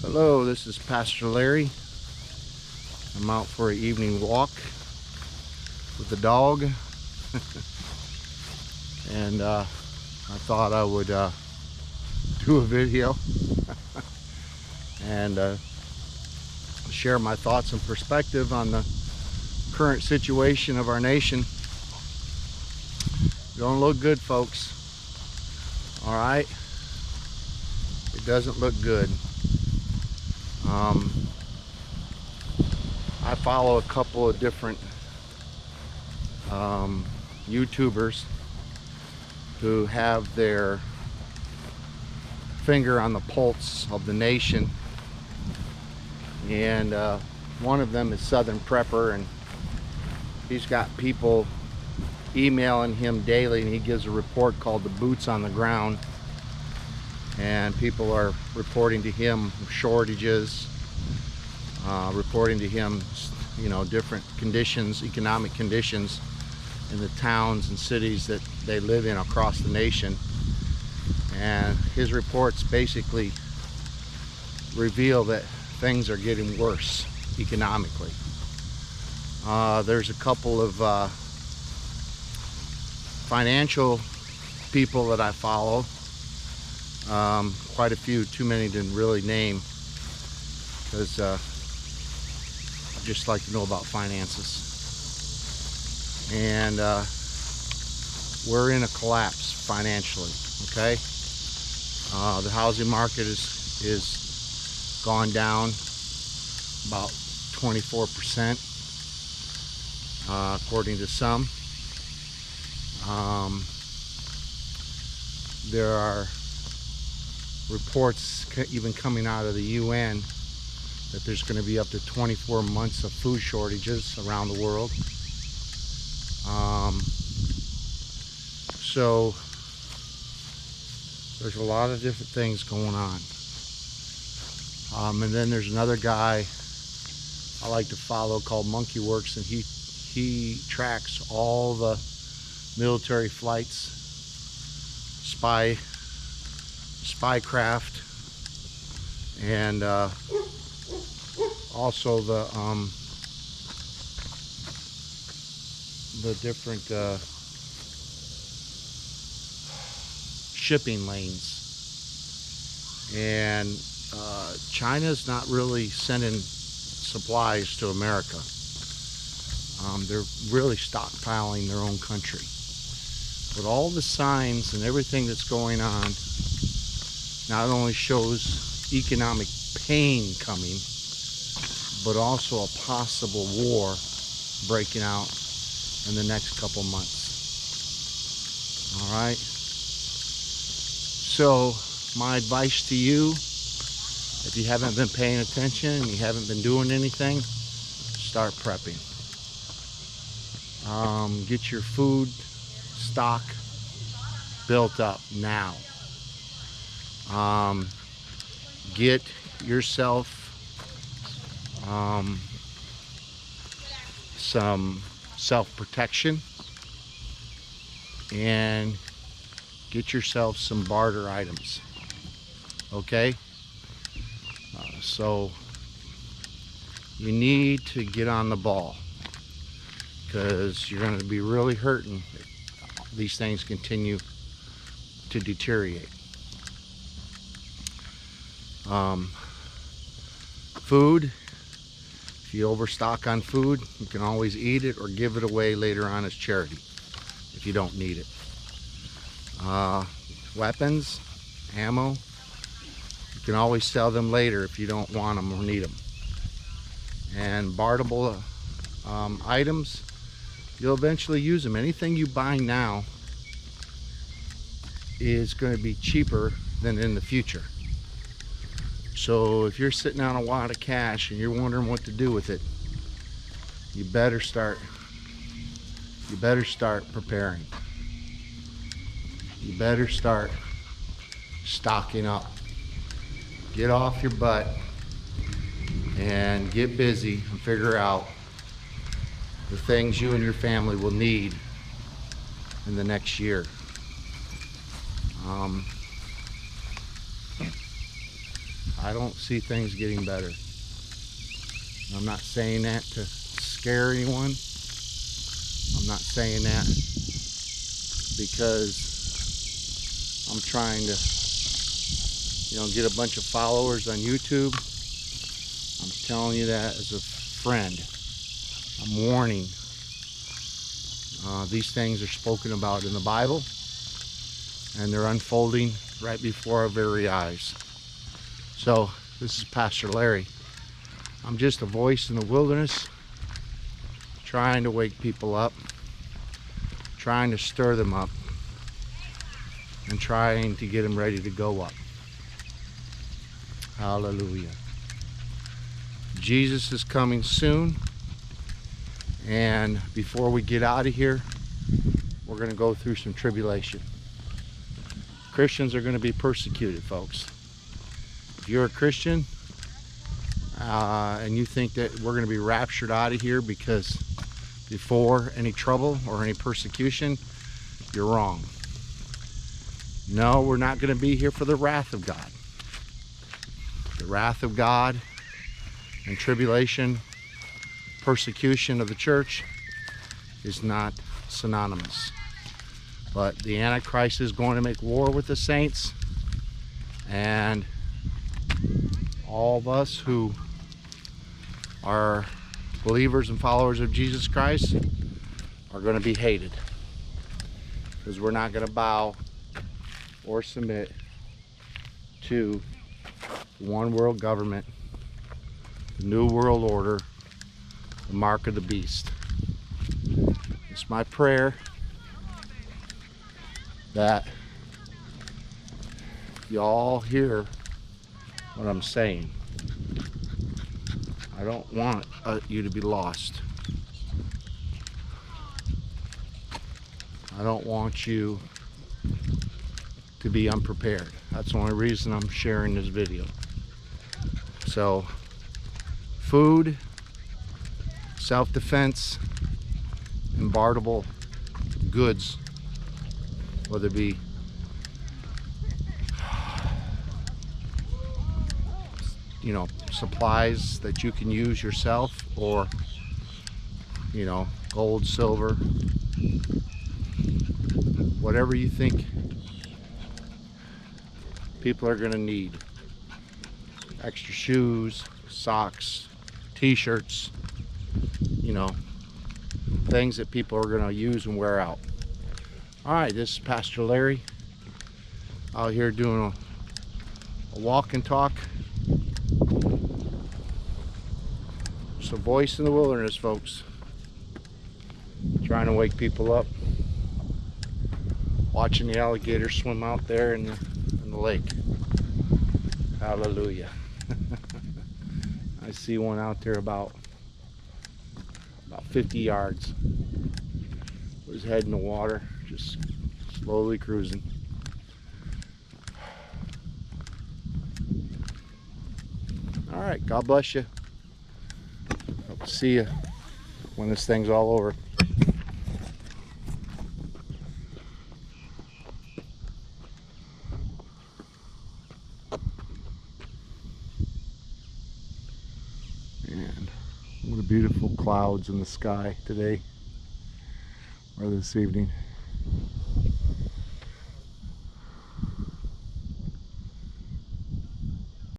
Hello, this is Pastor Larry. I'm out for an evening walk with the dog, and I thought I would do a video and share my thoughts and perspective on the current situation of our nation. Don't look good, folks. All right, it doesn't look good. I follow a couple of different YouTubers who have their finger on the pulse of the nation, and one of them is Southern Prepper, and he's got people emailing him daily, and he gives a report called the Boots on the Ground, and people are reporting to him shortages, reporting to him, different conditions, economic conditions in the towns and cities that they live in across the nation. And his reports basically reveal that things are getting worse economically. There's a couple of financial people that I follow, quite a few, too many to really name, because I just like to know about finances. And we're in a collapse financially, okay? The housing market is gone down about 24%, according to some. There are reports even coming out of the UN that there's going to be up to 24 months of food shortages around the world. So there's a lot of different things going on. And then there's another guy I like to follow called Monkey Works, and he tracks all the military flights, spycraft, and also the different shipping lanes. And China's not really sending supplies to America. They're really stockpiling their own country. But all the signs and everything that's going on not only shows economic pain coming, but also a possible war breaking out in the next couple months. All right. So my advice to you, if you haven't been paying attention and you haven't been doing anything, start prepping. Get your food stock built up now. Get yourself some self-protection, and get yourself some barter items. Okay? So you need to get on the ball, because you're going to be really hurting if these things continue to deteriorate. Food, if you overstock on food, you can always eat it or give it away later on as charity if you don't need it. Weapons, ammo, you can always sell them later if you don't want them or need them. And barterable items, you'll eventually use them. Anything you buy now is going to be cheaper than in the future. So if you're sitting on a wad of cash and you're wondering what to do with it, you better start preparing. You better start stocking up. Get off your butt and get busy and figure out the things you and your family will need in the next year. I don't see things getting better. I'm not saying that to scare anyone. I'm not saying that because I'm trying to, get a bunch of followers on YouTube. I'm telling you that as a friend. I'm warning. These things are spoken about in the Bible, and they're unfolding right before our very eyes. So, this is Pastor Larry. I'm just a voice in the wilderness, trying to wake people up, trying to stir them up, and trying to get them ready to go up. Hallelujah. Jesus is coming soon, and before we get out of here, we're going to go through some tribulation. Christians are going to be persecuted, folks. If you're a Christian and you think that we're going to be raptured out of here because before any trouble or any persecution, you're wrong. No, we're not going to be here for the wrath of God. The wrath of God and tribulation, persecution of the church is not synonymous. But the Antichrist is going to make war with the saints, and all of us who are believers and followers of Jesus Christ are going to be hated, because we're not going to bow or submit to one world government, the new world order, the mark of the beast. It's my prayer that y'all hear what I'm saying. I don't want you to be lost. I don't want you to be unprepared. That's the only reason I'm sharing this video. So, food, self-defense, embarkable goods, whether it be supplies that you can use yourself, or gold, silver, whatever you think people are going to need. Extra shoes, socks, t-shirts, things that people are going to use and wear out. Alright, this is Pastor Larry out here doing a walk and talk. It's a voice in the wilderness, folks. Trying to wake people up. Watching the alligators swim out there in the lake. Hallelujah. I see one out there about 50 yards. With his head in the water, just slowly cruising. Alright, God bless you. Hope to see you when this thing's all over. And what a beautiful clouds in the sky today, or this evening.